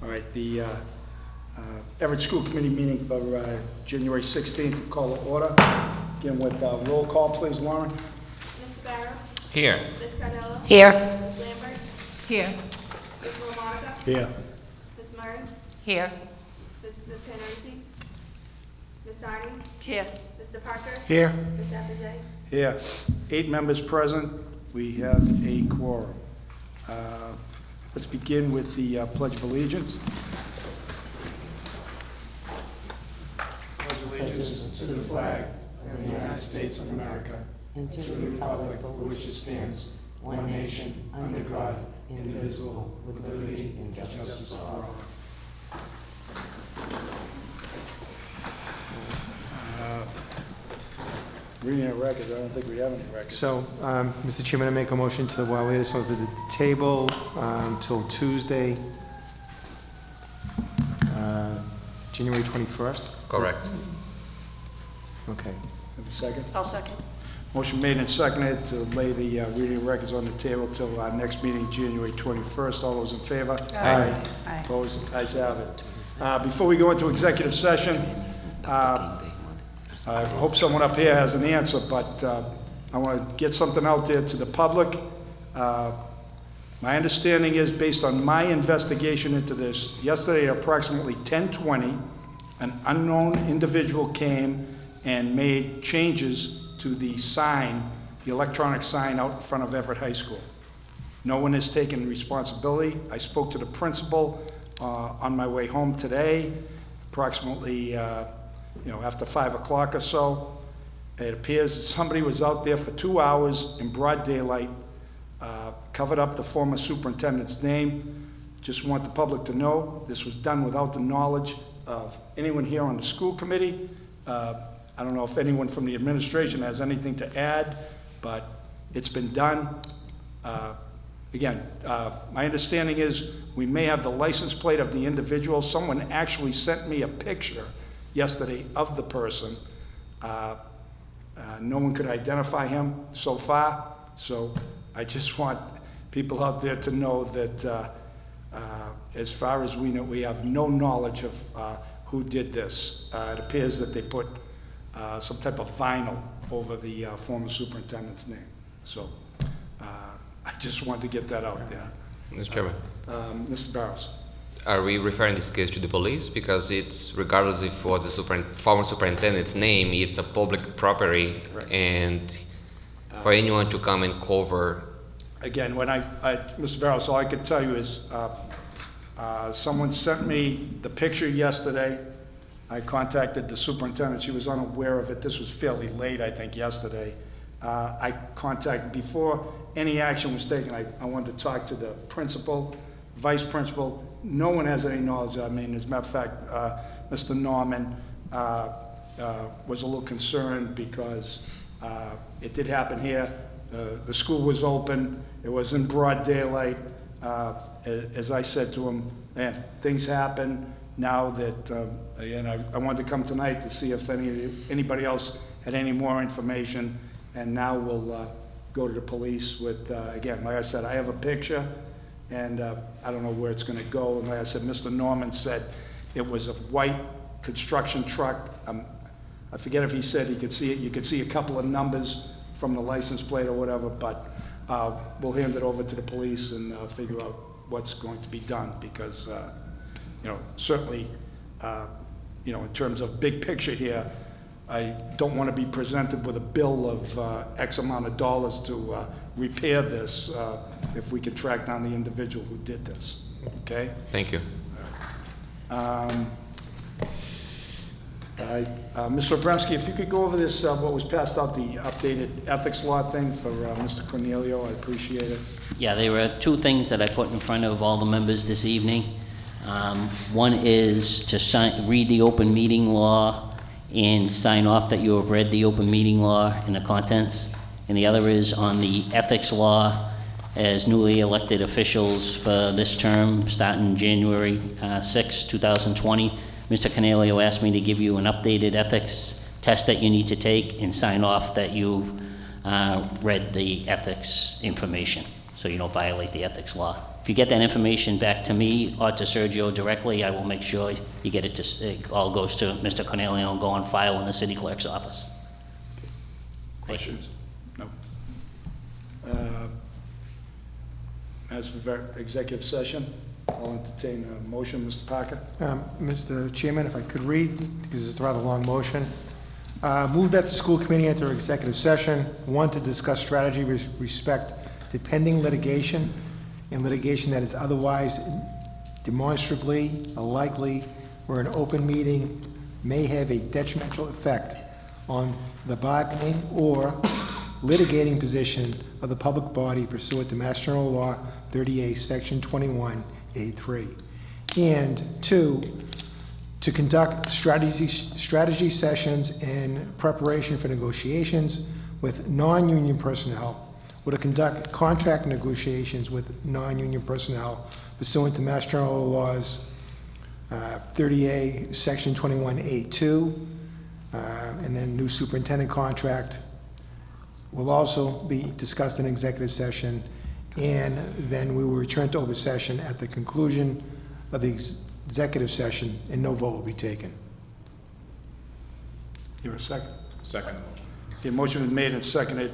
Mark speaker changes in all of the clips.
Speaker 1: All right, the Everett School Committee meeting for January 16th, call to order. Again with roll call, please, Lauren.
Speaker 2: Mr. Barrows?
Speaker 3: Here.
Speaker 2: Ms. Cardello?
Speaker 4: Here.
Speaker 2: Ms. Lambert?
Speaker 4: Here.
Speaker 2: Ms. LaMonica?
Speaker 1: Here.
Speaker 2: Ms. Murray?
Speaker 4: Here.
Speaker 2: Mrs. Panarisi? Ms. Hardy?
Speaker 4: Here.
Speaker 2: Mr. Parker?
Speaker 1: Here.
Speaker 2: Ms. Appice?
Speaker 1: Here. 8 members present. We have a quorum. Let's begin with the Pledge of Allegiance. Pledge allegiance to the flag of the United States of America and to the republic for which it stands, one nation, under God, indivisible, with liberty and justice for all. Reading our records, I don't think we have any records.
Speaker 5: So, Mr. Chairman, I make a motion to lay this onto the table until Tuesday, January 21st?
Speaker 3: Correct.
Speaker 5: Okay.
Speaker 1: Have a second?
Speaker 4: I'll second.
Speaker 1: Motion made and seconded to lay the reading records on the table till our next meeting, January 21st. All those in favor?
Speaker 5: Aye.
Speaker 4: Aye.
Speaker 1: Opposed? Ayes have it. Before we go into executive session, I hope someone up here has an answer, but I want to get something out there to the public. My understanding is, based on my investigation into this, yesterday at approximately 10:20, an unknown individual came and made changes to the sign, the electronic sign out in front of Everett High School. No one has taken responsibility. I spoke to the principal on my way home today, approximately after 5 o'clock or so. It appears that somebody was out there for 2 hours in broad daylight, covered up the former superintendent's name. Just want the public to know this was done without the knowledge of anyone here on the school committee. I don't know if anyone from the administration has anything to add, but it's been done. Again, my understanding is we may have the license plate of the individual. Someone actually sent me a picture yesterday of the person. No one could identify him so far, so I just want people out there to know that as far as we know, we have no knowledge of who did this. It appears that they put some type of vinyl over the former superintendent's name. So I just wanted to get that out there.
Speaker 3: Mr. Chairman,
Speaker 1: Mr. Barrows.
Speaker 3: are we referring this case to the police? Because it's, regardless if it was the former superintendent's name, it's a public property,
Speaker 1: Right.
Speaker 3: and for anyone to come and cover.
Speaker 1: Again, when Mr. Barrows, all I could tell you is someone sent me the picture yesterday. I contacted the superintendent. She was unaware of it. This was fairly late, I think, yesterday. I contacted, before any action was taken, I wanted to talk to the principal, vice principal. No one has any knowledge. I mean, as a matter of fact, Mr. Norman was a little concerned because it did happen here. The school was open. It was in broad daylight. As I said to him, man, things happen now that, and I wanted to come tonight to see if anybody else had any more information, and now we'll go to the police with, again, like I said, I have a picture, and I don't know where it's gonna go, and like I said, Mr. Norman said it was a white construction truck. I forget if he said he could see it, you could see a couple of numbers from the license plate or whatever, but we'll hand it over to the police and figure out what's going to be done, because certainly, in terms of big picture here, I don't want to be presented with a bill of X amount of dollars to repair this if we could track down the individual who did this, okay?
Speaker 3: Thank you.
Speaker 1: Mr. Obremski, if you could go over this, what was passed out, the updated ethics law thing for Mr. Cornelio, I'd appreciate it.
Speaker 6: Yeah, there were two things that I put in front of all the members this evening. One is to read the open meeting law and sign off that you have read the open meeting law and the contents. And the other is on the ethics law as newly elected officials for this term, starting January 6, 2020. Mr. Cornelio asked me to give you an updated ethics test that you need to take and sign off that you've read the ethics information, so you don't violate the ethics law. if you get that information back to me or to Sergio directly, I will make sure you get it to, it all goes to Mr. Cornelio and go on file in the city clerk's office.
Speaker 1: Questions? No. As for executive session, I'll entertain a motion, Mr. Parker.
Speaker 5: Mr. Chairman, if I could read, because it's a rather long motion. Move that the school committee enter executive session, one, to discuss strategy with respect to pending litigation and litigation that is otherwise demonstrably likely where an open meeting may have a detrimental effect on the bargaining or litigating position of the public body pursuant to Mass General Law 38, Section 21A3. And two, to conduct strategy sessions in preparation for negotiations with non-union personnel, or to conduct contract negotiations with non-union personnel pursuant to Mass General Laws 30A, Section 21A2, and then new superintendent contract will also be discussed in executive session, and then we will return to open session at the conclusion of the executive session, and no vote will be taken.
Speaker 1: Here a second.
Speaker 4: Second.
Speaker 1: The motion is made and seconded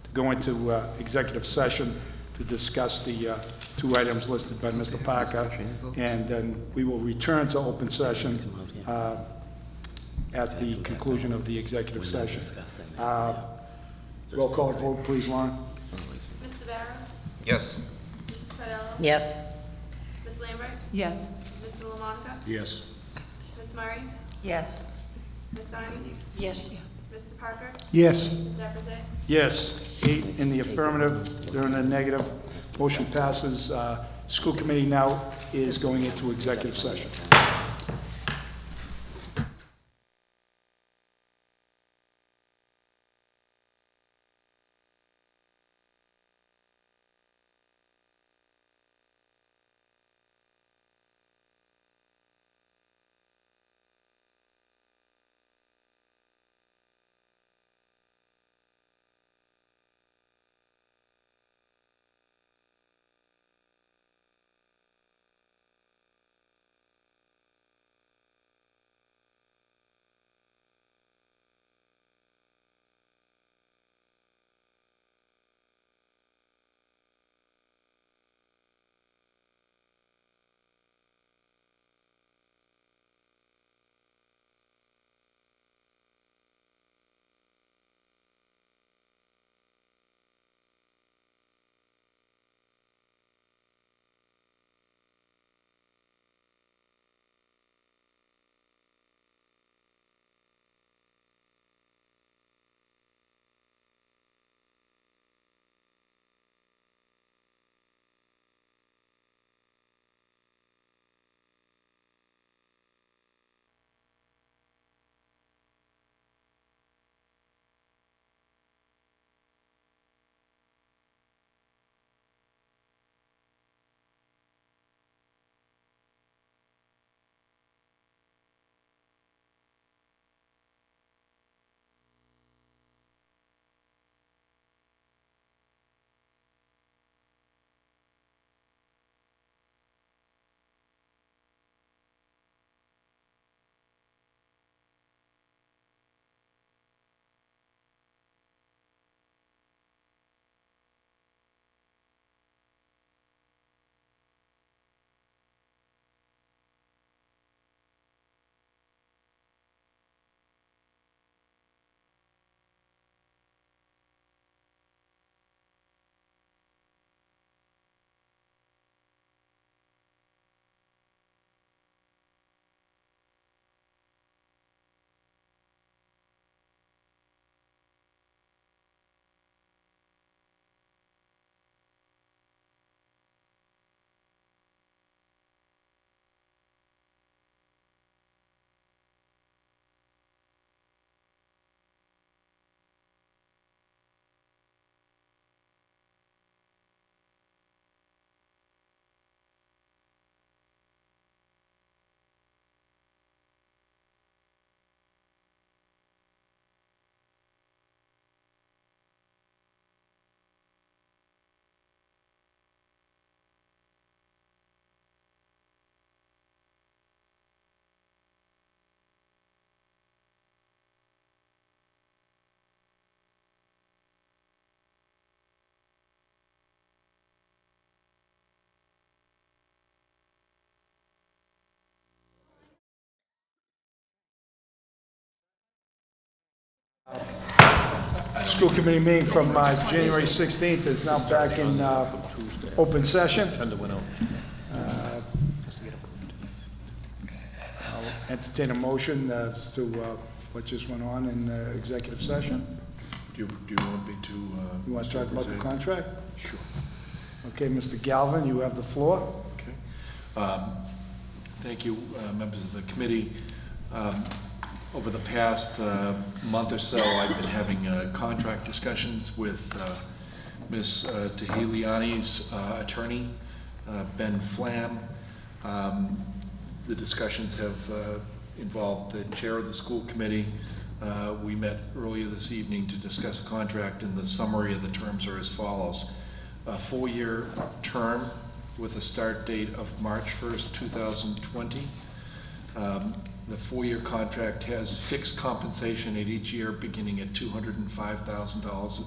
Speaker 1: to go into executive session to discuss the two items listed by Mr. Parker, and then we will return to open session at the conclusion of the executive session. Roll call vote, please, Lauren.
Speaker 2: Mr. Barrows?
Speaker 3: Yes.
Speaker 2: Mrs. Cardello?
Speaker 7: Yes.
Speaker 2: Ms. Lambert?
Speaker 7: Yes.
Speaker 2: Mr. LaMonica?
Speaker 4: Yes.
Speaker 2: Ms. Murray?
Speaker 7: Yes.
Speaker 2: Ms. Sonic?
Speaker 7: Yes.
Speaker 2: Mr. Parker?
Speaker 5: Yes.
Speaker 2: Mr. Epperson?
Speaker 1: Yes, 8 in the affirmative, they're in the negative. Motion passes. School committee now is going into executive session. School committee meeting from January 16th is now back in open session. I'll entertain a motion as to what just went on in executive session.
Speaker 4: Do you want me to?
Speaker 1: You want to talk about the
Speaker 4: represent?
Speaker 1: contract?
Speaker 4: Sure.
Speaker 1: Okay, Mr. Galvin, you have the floor.
Speaker 4: Okay. Thank you, members of the committee. Over the past month or so, I've been having contract discussions with Ms. Tahiliani's attorney, Ben Flam. The discussions have involved the chair of the school committee. We met earlier this evening to discuss a contract, and the summary of the terms are as follows. A 4-year term with a start date of March 1st, 2020. The 4-year contract has fixed compensation at each year beginning at $205,000,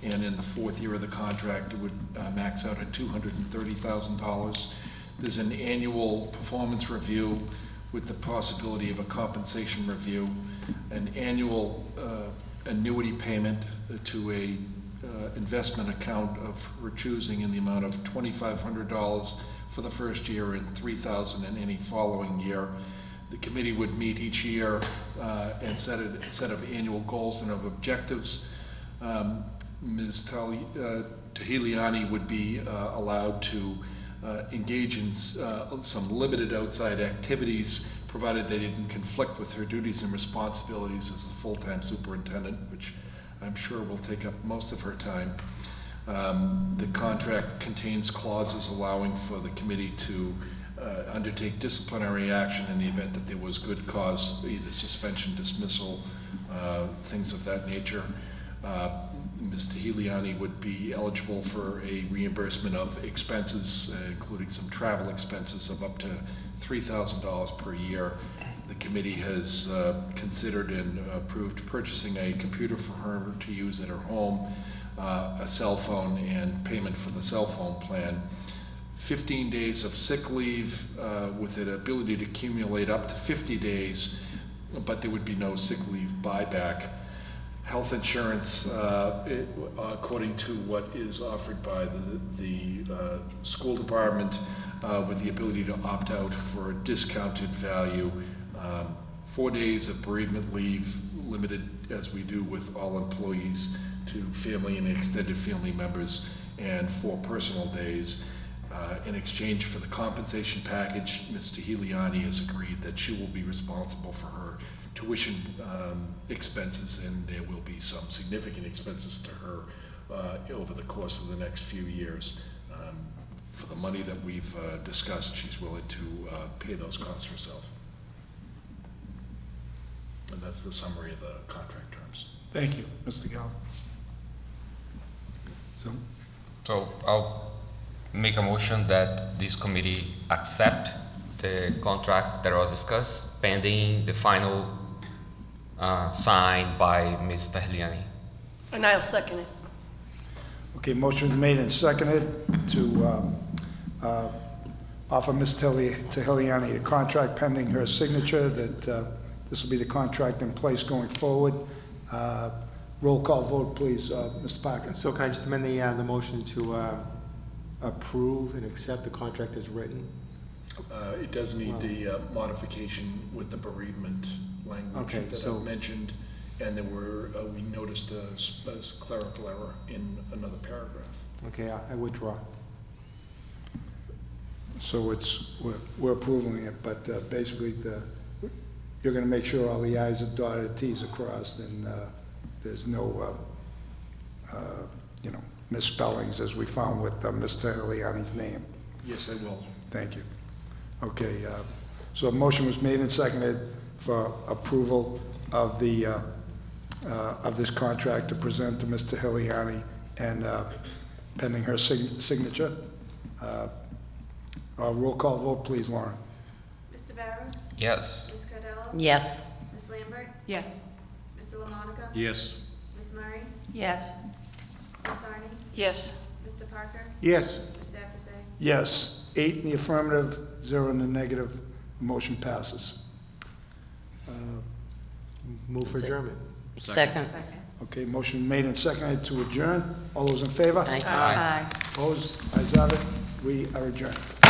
Speaker 4: and in the 4th year of the contract, it would max out at $230,000. There's an annual performance review with the possibility of a compensation review, an annual annuity payment to a investment account of her choosing in the amount of $2,500 for the first year and $3,000 in any following year. The committee would meet each year and set a set of annual goals and of objectives. Ms. Tahiliani would be allowed to engage in some limited outside activities, provided they didn't conflict with her duties and responsibilities as a full-time superintendent, which I'm sure will take up most of her time. The contract contains clauses allowing for the committee to undertake disciplinary action in the event that there was good cause, either suspension, dismissal, things of that nature. Ms. Tahiliani would be eligible for a reimbursement of expenses, including some travel expenses of up to $3,000 per year. The committee has considered and approved purchasing a computer for her to use at her home, a cell phone, and payment for the cell phone plan. 15 days of sick leave with an ability to accumulate up to 50 days, but there would be no sick leave buyback. Health insurance, according to what is offered by the school department, with the ability to opt out for a discounted value. 4 days of bereavement leave, limited as we do with all employees to family and extended family members, and 4 personal days. In exchange for the compensation package, Ms. Tahiliani has agreed that she will be responsible for her tuition expenses, and there will be some significant expenses to her over the course of the next few years. For the money that we've discussed, she's willing to pay those costs herself. And that's the summary of the contract terms.
Speaker 1: Thank you, Mr. Galvin.
Speaker 3: So I'll make a motion that this committee accept the contract that was discussed, pending the final sign by Ms. Tahiliani.
Speaker 7: And I'll second it.
Speaker 1: Okay, motion is made and seconded to offer Ms. Tahiliani a contract pending her signature, that this will be the contract in place going forward. Roll call vote, please, Mr. Parker.
Speaker 5: So can I just amend the motion to approve and accept the contract as written?
Speaker 4: It does need the modification with the bereavement language
Speaker 5: Okay,
Speaker 4: that
Speaker 5: so-
Speaker 4: I mentioned, and there were, we noticed a clerical error in another paragraph.
Speaker 5: Okay, I withdraw.
Speaker 1: So we're approving it, but basically you're going to make sure all the i's are dotted, t's are crossed, and there's no, misspellings as we found with Ms. Tahiliani's name.
Speaker 4: Yes, I will.
Speaker 1: Thank you. Okay, so a motion was made and seconded for approval of the, of this contract to present to Ms. Tahiliani, and pending her signature. Roll call vote, please, Lauren.
Speaker 2: Mr. Barrows?
Speaker 3: Yes.
Speaker 2: Ms. Cardello?
Speaker 7: Yes.
Speaker 2: Ms. Lambert?
Speaker 7: Yes.
Speaker 2: Mr. LaMonica?
Speaker 4: Yes.
Speaker 2: Ms. Murray?
Speaker 7: Yes.
Speaker 2: Ms. Sarni?
Speaker 7: Yes.
Speaker 2: Mr. Parker?
Speaker 5: Yes.
Speaker 2: Mr. Appice?
Speaker 1: Yes, 8 in the affirmative, 0 in the negative, motion passes.
Speaker 5: Move for adjournment.
Speaker 7: Second.
Speaker 1: Okay, motion made and seconded to adjourn. All those in favor?
Speaker 7: Aye.
Speaker 1: Opposed? Ayes have it. We are adjourned.